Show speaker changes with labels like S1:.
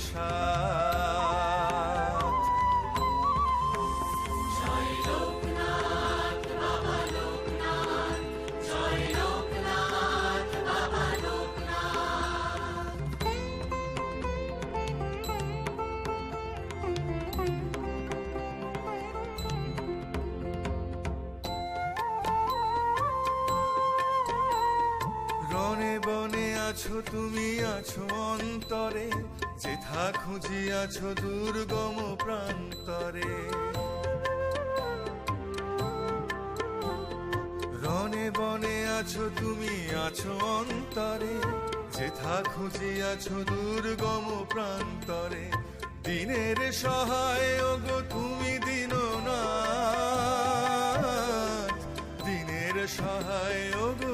S1: সাথ।
S2: জয় লোকনাথ বাবা লোকনাথ, জয় লোকনাথ বাবা লোকনাথ।
S1: রনে বনে আছো তুমি, আছো অন্তরে, যেথা খুঁজিয়াছো দুর্গম প্রান্তরে। রনে বনে আছো তুমি, আছো অন্তরে, যেথা খুঁজিয়াছো দুর্গম প্রান্তরে। দিনের সহায় ওগো তুমি দীননাথ, দিনের সহায় ওগো